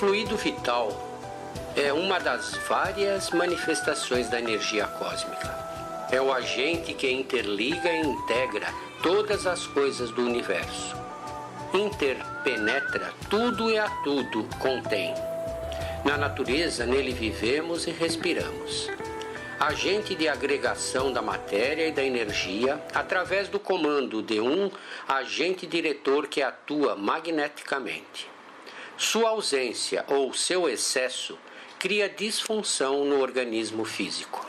fluido vital é uma das várias manifestações da energia cósmica. É o agente que interliga e integra todas as coisas do universo. Interpenetra tudo e a tudo contém. Na natureza, nele vivemos e respiramos. Agente de agregação da matéria e da energia através do comando de um agente diretor que atua magneticamente. Sua ausência ou seu excesso cria disfunção no organismo físico.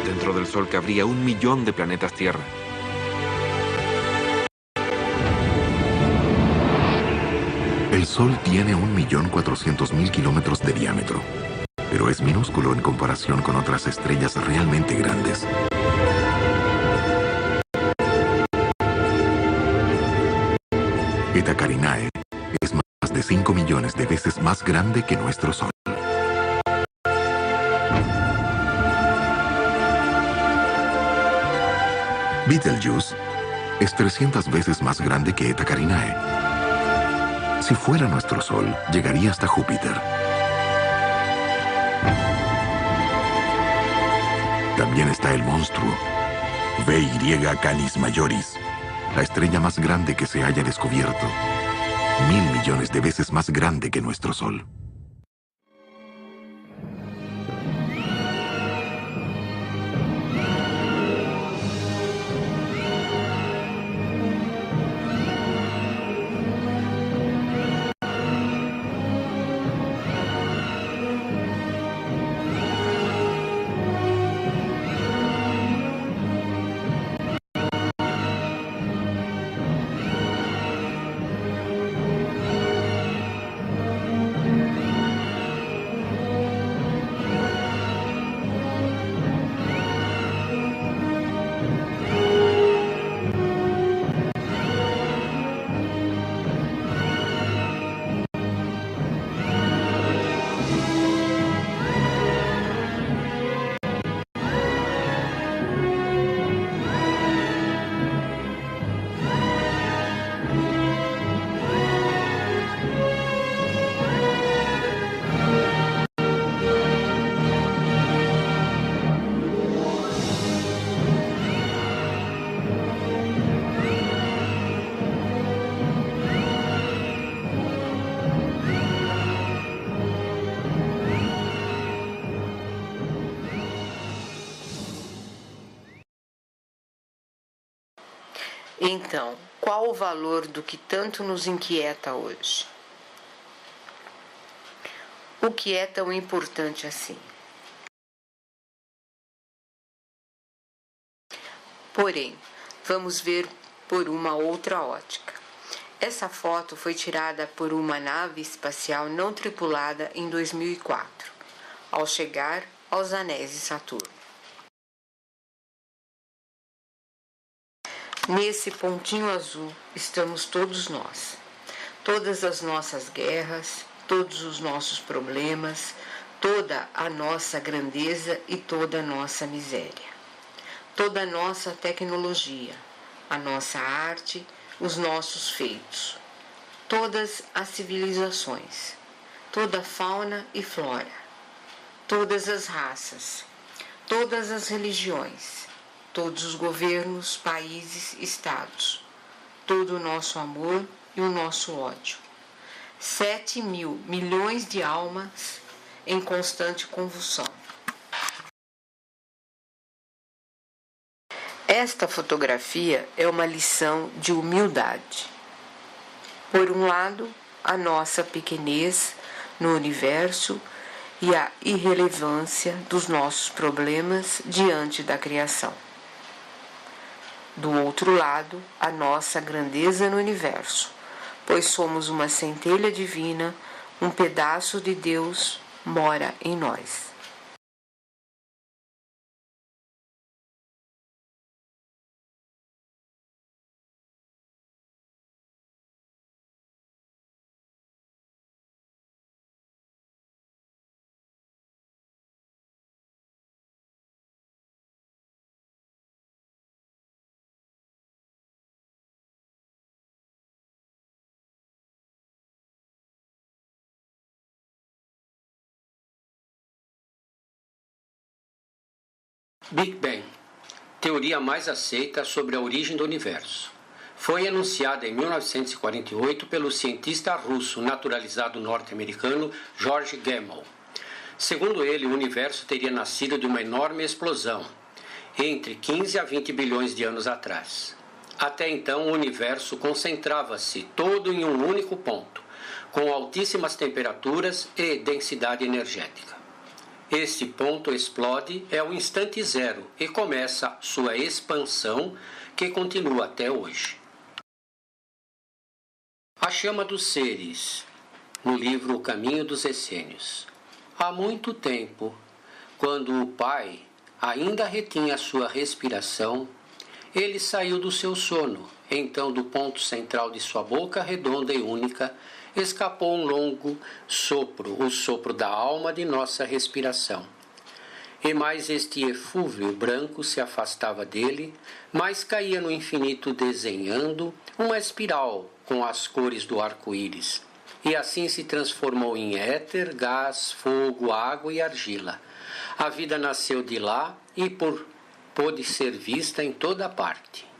Dentro del Sol cabría 1 millón de planetas Tierra. El Sol tiene 1.400.000 kilómetros de diámetro, pero es minúsculo en comparación con otras estrellas realmente grandes. Eta Carinae es más de 5 millones de veces más grande que nuestro Sol. Betelgeuse es 300 veces más grande que Eta Carinae. Si fuera nuestro Sol, llegaría hasta Júpiter. También está el monstruo, VY Canis Majoris, la estrella más grande que se haya descubierto. 1.000 millones de veces más grande que nuestro Sol. Então, qual o valor do que tanto nos inquieta hoje? O que é tão importante assim? Porém, vamos ver por uma outra ótica. Essa foto foi tirada por uma nave espacial não tripulada em 2004, ao chegar aos anéis de Saturno. Nesse pontinho azul estamos todos nós. Todas as nossas guerras, todos os nossos problemas, toda a nossa grandeza e toda a nossa miséria. Toda a nossa tecnologia, a nossa arte, os nossos feitos. Todas as civilizações, toda a fauna e flora, todas as raças, todas as religiões, todos os governos, países, estados, todo o nosso amor e o nosso ódio. 7.000 milhões de almas em constante convulsão. Esta fotografia é uma lição de humildade. Por um lado, a nossa pequenez no universo e a irrelevância dos nossos problemas diante da criação. Do outro lado, a nossa grandeza no universo, pois somos uma centelha divina, um pedaço de Deus mora em nós. Big Bang, teoria mais aceita sobre a origem do universo. Foi enunciada em 1948 pelo cientista russo naturalizado norte-americano George Gamow. Segundo ele, o universo teria nascido de uma enorme explosão, entre 15 a 20 bilhões de anos atrás. Até então, o universo concentrava-se todo em um único ponto, com altíssimas temperaturas e densidade energética. Esse ponto explode é o instante zero e começa sua expansão, que continua até hoje. A chama dos seres, no livro O Caminho dos Essênios. Há muito tempo, quando o Pai ainda retinha sua respiração, ele saiu do seu sono. Então, do ponto central de sua boca redonda e única, escapou um longo sopro, o sopro da alma de nossa respiração. E mais este eflúvio branco se afastava dele, mais caía no infinito desenhando uma espiral com as cores do arco-íris. E assim se transformou em éter, gás, fogo, água e argila. A vida nasceu de lá e pôde ser vista em toda parte.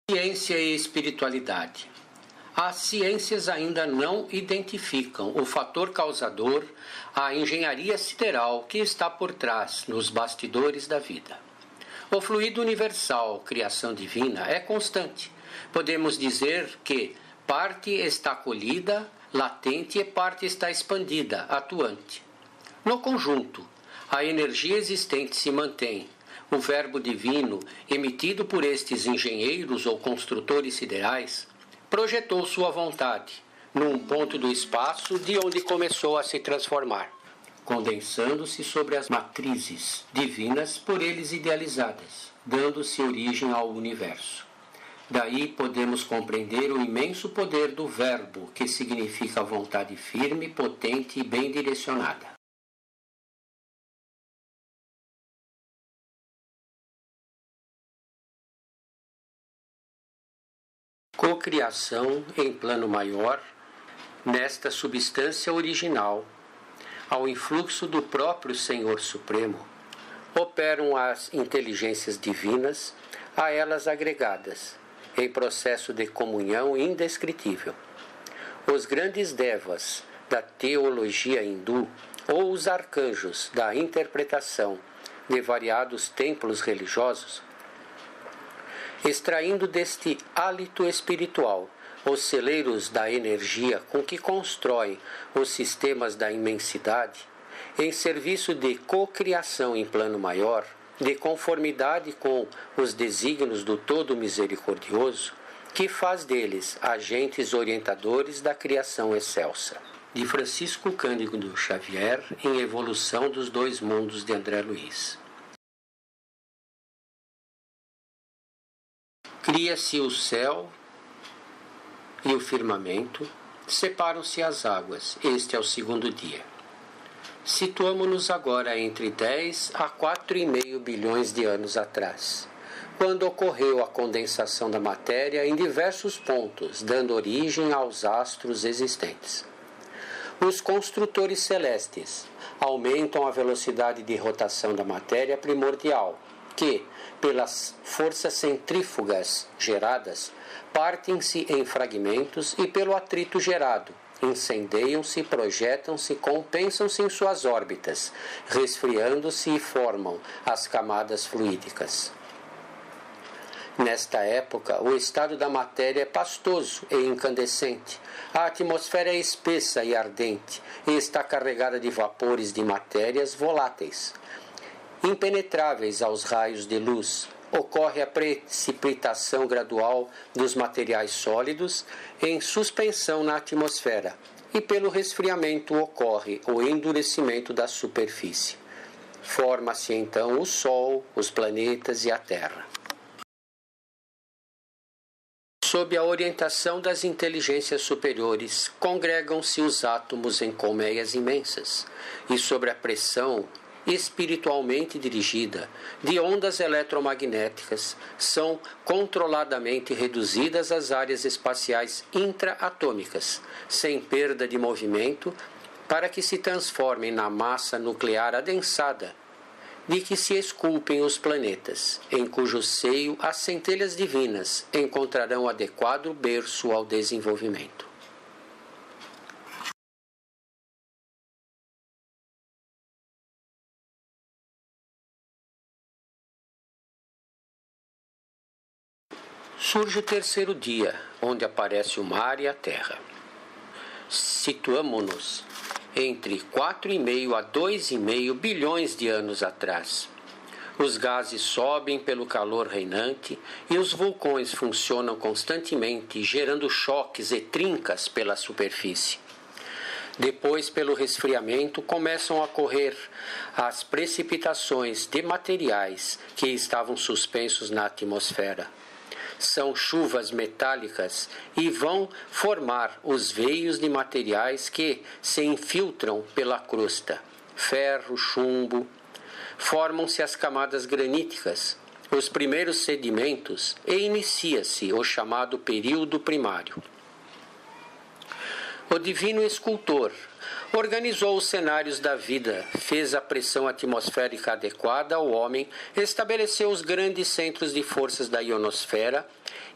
Ciência e espiritualidade. As ciências ainda não identificam o fator causador, a engenharia sideral que está por trás, nos bastidores da vida. O fluido universal, criação divina, é constante. Podemos dizer que parte está colhida, latente, e parte está expandida, atuante. No conjunto, a energia existente se mantém. O verbo divino, emitido por estes engenheiros ou construtores siderais, projetou sua vontade num ponto do espaço de onde começou a se transformar, condensando-se sobre as matrizes divinas por eles idealizadas, dando-se origem ao universo. Daí podemos compreender o imenso poder do verbo, que significa vontade firme, potente e bem direcionada. Cocriação em plano maior, nesta substância original, ao influxo do próprio Senhor Supremo, operam as inteligências divinas, a elas agregadas, em processo de comunhão indescritível. Os grandes devas da teologia hindu, ou os arcanjos da interpretação de variados templos religiosos, extraindo deste hálito espiritual os celeiros da energia com que constroem os sistemas da imensidade, em serviço de cocriação em plano maior, de conformidade com os desígnios do Todo Misericordioso, que faz deles agentes orientadores da criação excelsa. De Francisco Cândido Xavier, em Evolução dos Dois Mundos, de André Luiz. Cria-se o céu e o firmamento, separam-se as águas. Este é o segundo dia. Situamo-nos agora entre 10 a 4,5 bilhões de anos atrás, quando ocorreu a condensação da matéria em diversos pontos, dando origem aos astros existentes. Os construtores celestes aumentam a velocidade de rotação da matéria primordial, que, pelas forças centrífugas geradas, partem-se em fragmentos e pelo atrito gerado, incendeiam-se, projetam-se, compensam-se em suas órbitas, resfriando-se e formam as camadas fluídicas. Nesta época, o estado da matéria é pastoso e incandescente. A atmosfera é espessa e ardente e está carregada de vapores de matérias voláteis, impenetráveis aos raios de luz. Ocorre a precipitação gradual dos materiais sólidos em suspensão na atmosfera e pelo resfriamento ocorre o endurecimento da superfície. Forma-se então o Sol, os planetas e a Terra. Sob a orientação das inteligências superiores, congregam-se os átomos em colmeias imensas e sobre a pressão espiritualmente dirigida de ondas eletromagnéticas são controladamente reduzidas às áreas espaciais intraatômicas, sem perda de movimento, para que se transformem na massa nuclear adensada de que se esculpem os planetas, em cujo seio as centelhas divinas encontrarão adequado berço ao desenvolvimento. Surge o terceiro dia, onde aparece o mar e a terra. Situamo-nos entre 4,5 a 2,5 bilhões de anos atrás. Os gases sobem pelo calor reinante e os vulcões funcionam constantemente, gerando choques e trincas pela superfície. Depois, pelo resfriamento, começam a ocorrer as precipitações de materiais que estavam suspensos na atmosfera. São chuvas metálicas e vão formar os veios de materiais que se infiltram pela crosta. Ferro, chumbo. Formam-se as camadas graníticas, os primeiros sedimentos, e inicia-se o chamado período primário. O divino escultor organizou os cenários da vida, fez a pressão atmosférica adequada ao homem, estabeleceu os grandes centros de forças da ionosfera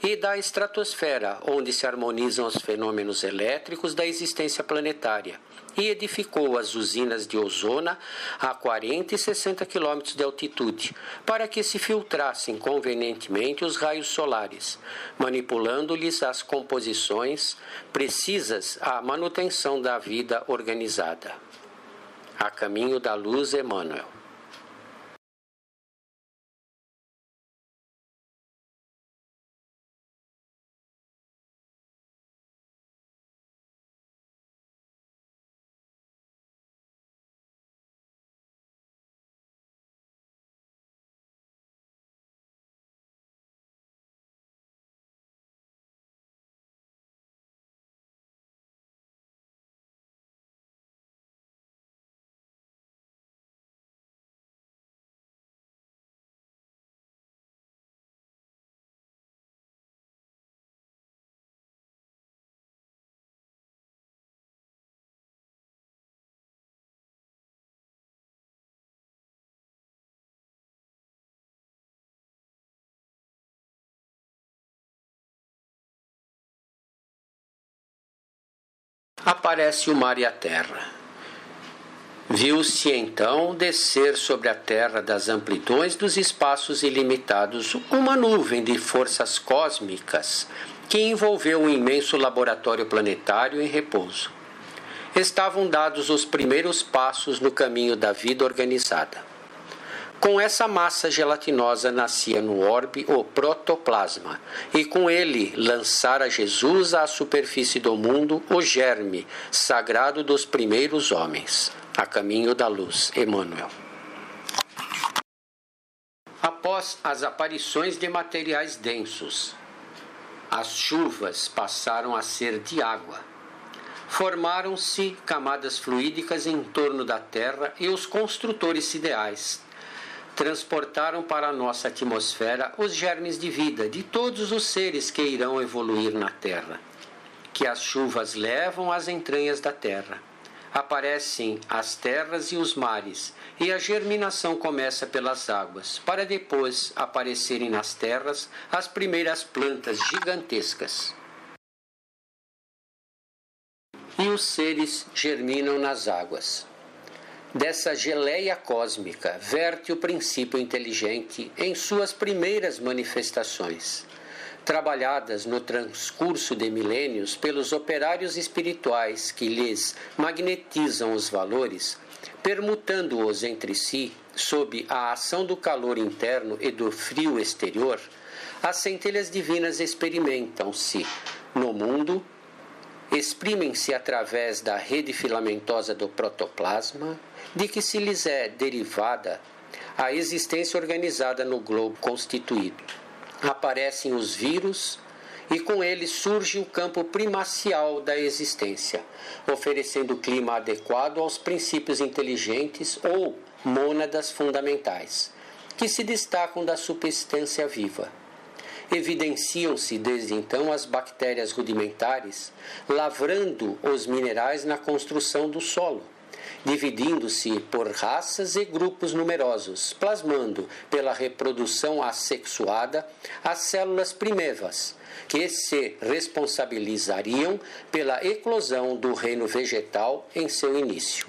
e da estratosfera, onde se harmonizam os fenômenos elétricos da existência planetária, e edificou as usinas de ozona a 40 e 60 km de altitude, para que se filtrassem convenientemente os raios solares, manipulando-lhes as composições precisas à manutenção da vida organizada. A caminho da luz, Emmanuel. Aparece o mar e a terra. Viu-se então descer sobre a Terra das amplidões dos espaços ilimitados uma nuvem de forças cósmicas que envolveu um imenso laboratório planetário em repouso. Estavam dados os primeiros passos no caminho da vida organizada. Com essa massa gelatinosa nascia no orbe o protoplasma, e com ele lançara Jesus à superfície do mundo o germe sagrado dos primeiros homens, a caminho da luz, Emmanuel. Após as aparições de materiais densos, as chuvas passaram a ser de água. Formaram-se camadas fluídicas em torno da Terra e os construtores ideais transportaram para a nossa atmosfera os germes de vida de todos os seres que irão evoluir na Terra, que as chuvas levam às entranhas da Terra. Aparecem as terras e os mares, e a germinação começa pelas águas, para depois aparecerem nas terras as primeiras plantas gigantescas. E os seres germinam nas águas. Dessa geleia cósmica verte o princípio inteligente em suas primeiras manifestações, trabalhadas no transcurso de milênios pelos operários espirituais que lhes magnetizam os valores, permutando-os entre si, sob a ação do calor interno e do frio exterior. As centelhas divinas experimentam-se no mundo, exprimem-se através da rede filamentosa do protoplasma, de que se lhes é derivada a existência organizada no globo constituído. Aparecem os vírus e com eles surge o campo primacial da existência, oferecendo clima adequado aos princípios inteligentes ou mônadas fundamentais, que se destacam da substância viva. Evidenciam-se desde então as bactérias rudimentares, lavrando os minerais na construção do solo, dividindo-se por raças e grupos numerosos, plasmando pela reprodução assexuada as células primevas, que se responsabilizariam pela eclosão do reino vegetal em seu início.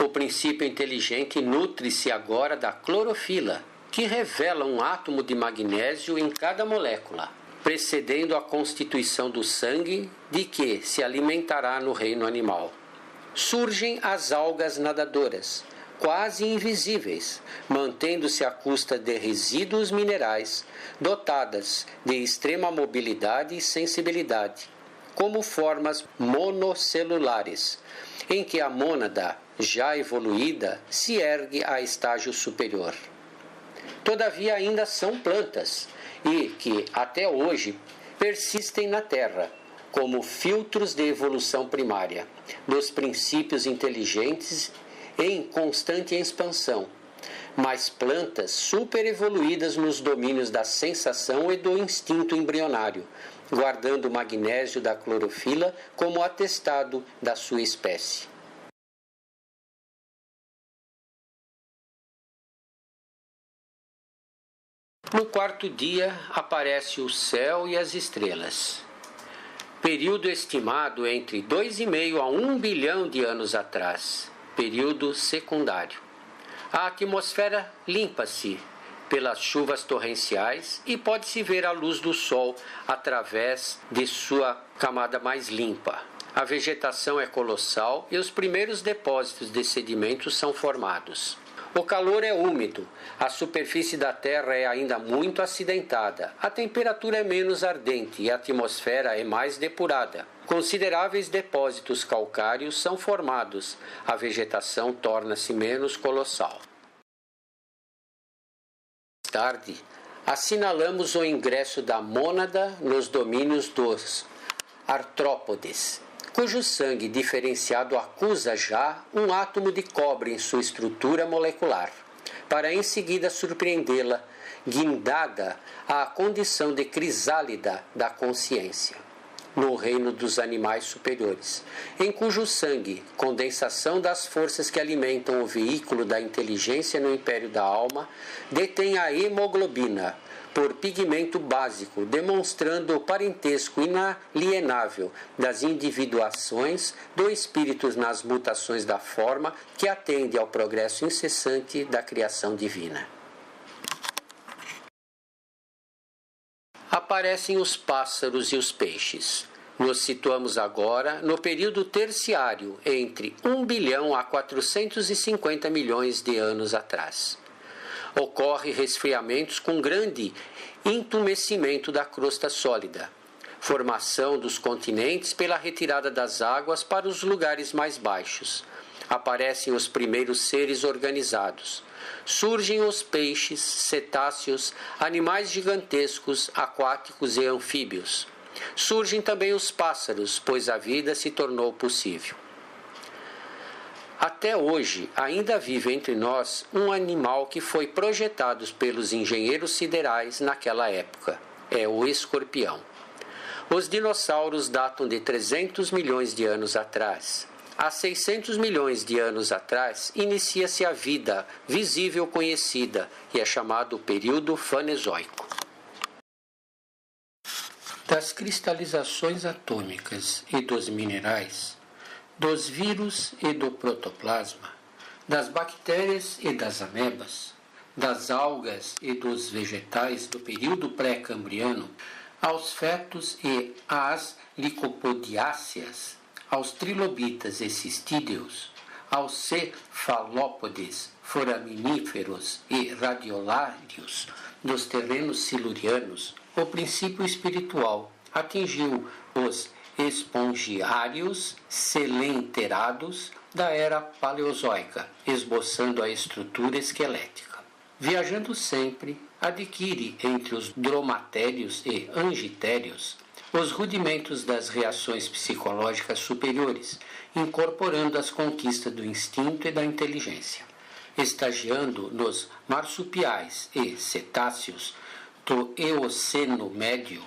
O princípio inteligente nutre-se agora da clorofila, que revela um átomo de magnésio em cada molécula, precedendo a constituição do sangue, de que se alimentará no reino animal. Surgem as algas nadadoras, quase invisíveis, mantendo-se à custa de resíduos minerais, dotadas de extrema mobilidade e sensibilidade, como formas monocelulares, em que a mônada, já evoluída, se ergue a estágio superior. Todavia ainda são plantas, e que, até hoje, persistem na Terra, como filtros de evolução primária, dos princípios inteligentes em constante expansão, mas plantas superevoluídas nos domínios da sensação e do instinto embrionário, guardando o magnésio da clorofila como atestado da sua espécie. No quarto dia aparece o céu e as estrelas. Período estimado entre 2,5 a 1 bilhão de anos atrás. Período secundário. A atmosfera limpa-se pelas chuvas torrenciais e pode-se ver a luz do sol através de sua camada mais limpa. A vegetação é colossal e os primeiros depósitos de sedimentos são formados. O calor é úmido, a superfície da Terra é ainda muito acidentada, a temperatura é menos ardente e a atmosfera é mais depurada. Consideráveis depósitos calcários são formados, a vegetação torna-se menos colossal. Mais tarde, assinalamos o ingresso da mônada nos domínios dos artrópodes, cujo sangue diferenciado acusa já um átomo de cobre em sua estrutura molecular, para em seguida surpreendê-la, guindada à condição de crisálida da consciência, no reino dos animais superiores, em cujo sangue, condensação das forças que alimentam o veículo da inteligência no império da alma, detém a hemoglobina, por pigmento básico, demonstrando o parentesco inalienável das individuações do espírito nas mutações da forma que atende ao progresso incessante da criação divina. Aparecem os pássaros e os peixes. Nos situamos agora no período terciário, entre 1 bilhão a 450 milhões de anos atrás. Ocorre resfriamentos com grande entumecimento da crosta sólida, formação dos continentes pela retirada das águas para os lugares mais baixos. Aparecem os primeiros seres organizados. Surgem os peixes, cetáceos, animais gigantescos, aquáticos e anfíbios. Surgem também os pássaros, pois a vida se tornou possível. Até hoje, ainda vive entre nós um animal que foi projetado pelos engenheiros siderais naquela época. É o escorpião. Os dinossauros datam de 300 milhões de anos atrás. Há 600 milhões de anos atrás, inicia-se a vida visível conhecida e é chamado o período Fanezoico. Das cristalizações atômicas e dos minerais, dos vírus e do protoplasma, das bactérias e das amebas, das algas e dos vegetais do período pré-cambriano, aos fetos e às licopodiáceas, aos trilobitas e cistídeos, aos cefalópodes, foraminíferos e radiolários dos terrenos silurianos, o princípio espiritual atingiu os espongiários selenterados da era paleozoica, esboçando a estrutura esquelética. Viajando sempre, adquire entre os dromatérios e angitérios os rudimentos das reações psicológicas superiores, incorporando as conquistas do instinto e da inteligência. Estagiando nos marsupiais e cetáceos do Eoceno Médio,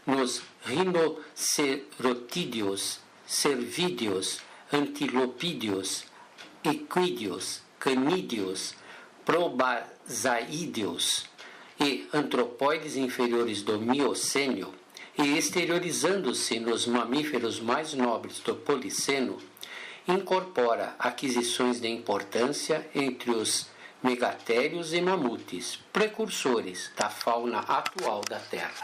nos rinocerotídeos, cervídeos, antilopídeos, equídeos, canídeos, probasaídeos e antropóides inferiores do Miocênio, e exteriorizando-se nos mamíferos mais nobres do Policeno, incorpora aquisições de importância entre os megatérios e mamutes, precursores da fauna atual da Terra.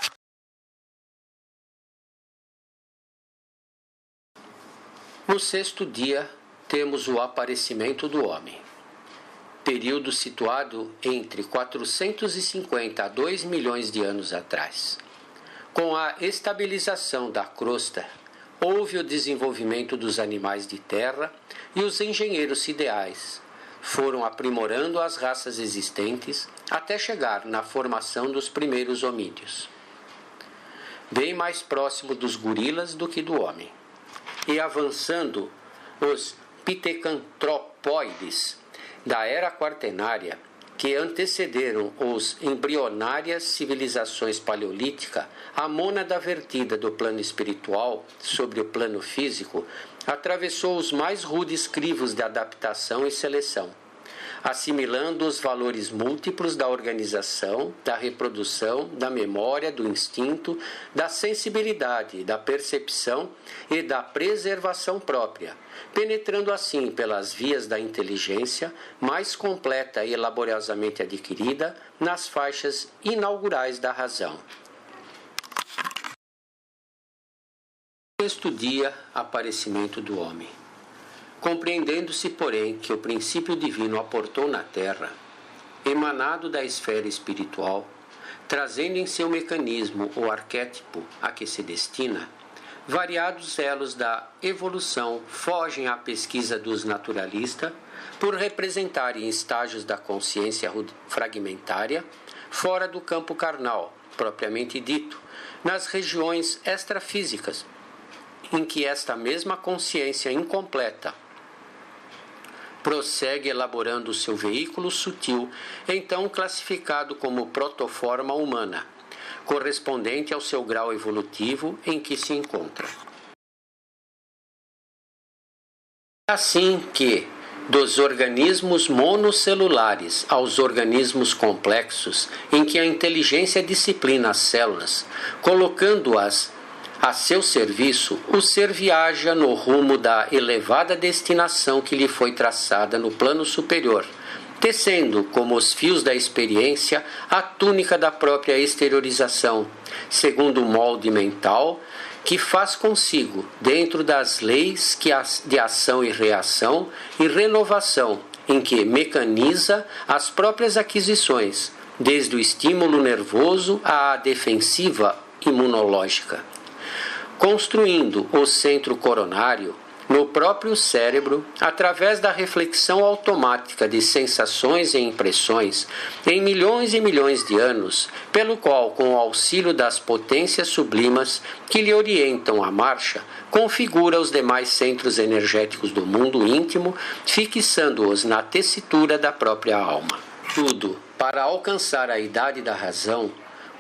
No sexto dia, temos o aparecimento do homem. Período situado entre 450 a 2 milhões de anos atrás. Com a estabilização da crosta, houve o desenvolvimento dos animais de terra e os engenheiros siderais foram aprimorando as raças existentes até chegar na formação dos primeiros homídeos. Bem mais próximo dos gorilas do que do homem. E avançando, os pitecantropóides da era quaternária, que antecederam os embrionárias civilizações paleolítica, a mônada vertida do plano espiritual sobre o plano físico, atravessou os mais rudes crivos de adaptação e seleção, assimilando os valores múltiplos da organização, da reprodução, da memória, do instinto, da sensibilidade, da percepção e da preservação própria, penetrando assim pelas vias da inteligência mais completa e laboriosamente adquirida nas faixas inaugurais da razão. Sexto dia, aparecimento do homem. Compreendendo-se, porém, que o princípio divino aportou na Terra, emanado da esfera espiritual, trazendo em seu mecanismo o arquétipo a que se destina, variados elos da evolução fogem à pesquisa dos naturalistas por representarem estágios da consciência fragmentária fora do campo carnal, propriamente dito, nas regiões extrafísicas, em que esta mesma consciência incompleta prossegue elaborando o seu veículo sutil, então classificado como protoforma humana, correspondente ao seu grau evolutivo em que se encontra. Assim que, dos organismos monocelulares aos organismos complexos, em que a inteligência disciplina as células, colocando-as a seu serviço, o ser viaja no rumo da elevada destinação que lhe foi traçada no plano superior, tecendo, como os fios da experiência, a túnica da própria exteriorização, segundo o molde mental que faz consigo, dentro das leis de ação e reação e renovação, em que mecaniza as próprias aquisições, desde o estímulo nervoso à defensiva imunológica, construindo o centro coronário no próprio cérebro, através da reflexão automática de sensações e impressões, em milhões e milhões de anos, pelo qual, com o auxílio das potências sublimas que lhe orientam a marcha, configura os demais centros energéticos do mundo íntimo, fixando-os na tessitura da própria alma. Tudo para alcançar a idade da razão,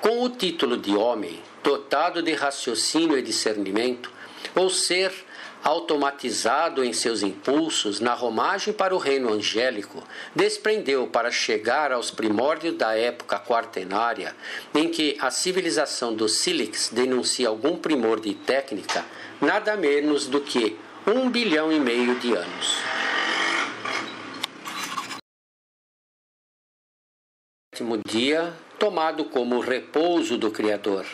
com o título de homem, dotado de raciocínio e discernimento, ou ser automatizado em seus impulsos na romagem para o reino angélico, desprendeu para chegar aos primórdios da época quaternária, em que a civilização dos Sílix denuncia algum primor de técnica, nada menos do que 1,5 bilhão de anos. O sétimo dia, tomado como repouso do Criador.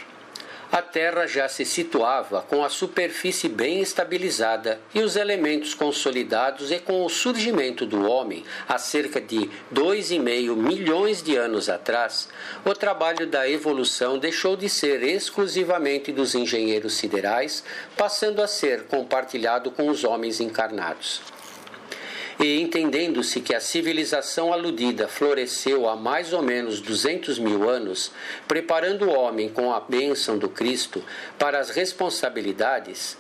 A Terra já se situava com a superfície bem estabilizada e os elementos consolidados, e com o surgimento do homem, há cerca de 2,5 milhões de anos atrás, o trabalho da evolução deixou de ser exclusivamente dos engenheiros siderais, passando a ser compartilhado com os homens encarnados. E entendendo-se que a civilização aludida floresceu há mais ou menos 200 mil anos, preparando o homem com a bênção do Cristo para as responsabilidades,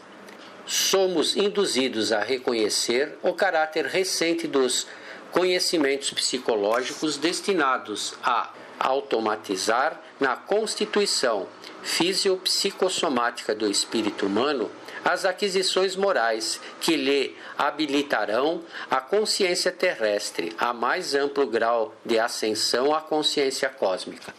somos induzidos a reconhecer o caráter recente dos conhecimentos psicológicos destinados a automatizar na constituição fisiopsicossomática do espírito humano as aquisições morais que lhe habilitarão a consciência terrestre a mais amplo grau de ascensão à consciência cósmica.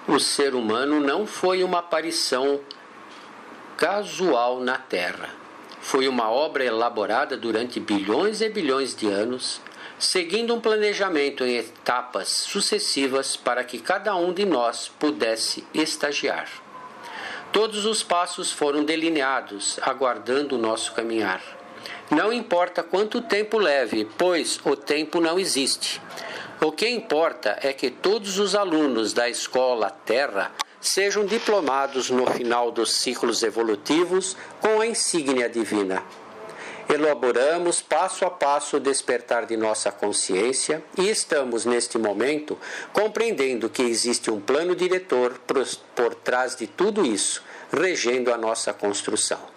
O ser humano não foi uma aparição casual na Terra. Foi uma obra elaborada durante bilhões e bilhões de anos, seguindo um planejamento em etapas sucessivas para que cada um de nós pudesse estagiar. Todos os passos foram delineados, aguardando o nosso caminhar. Não importa quanto tempo leve, pois o tempo não existe. O que importa é que todos os alunos da Escola Terra sejam diplomados no final dos ciclos evolutivos com a insígnia divina. Elaboramos passo a passo o despertar de nossa consciência e estamos, neste momento, compreendendo que existe um plano diretor por trás de tudo isso, regendo a nossa construção.